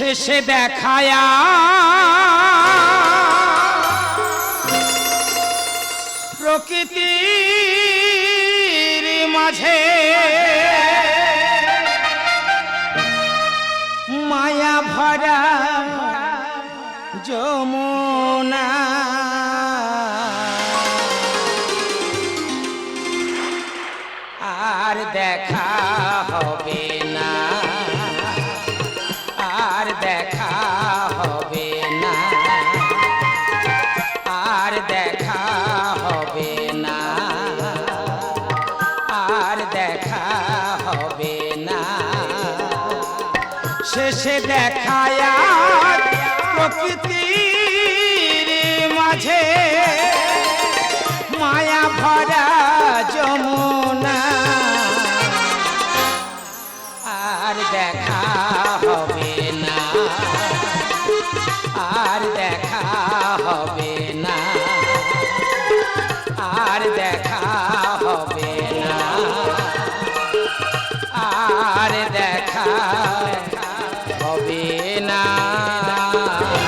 শেষে দেখায়া প্রকৃতির মাঝে মায়া ভরা যমুনা আর দেখা হবে না, আর দেখা হবে না, আর দেখা হবে না, আর দেখা হবে না। শেষে দেখায় প্রকৃতির মাঝে মায়া ভরা যমুনা আর দেখা হবে না, আর দেখা হবে না, আর দেখা হবে না, আর দেখা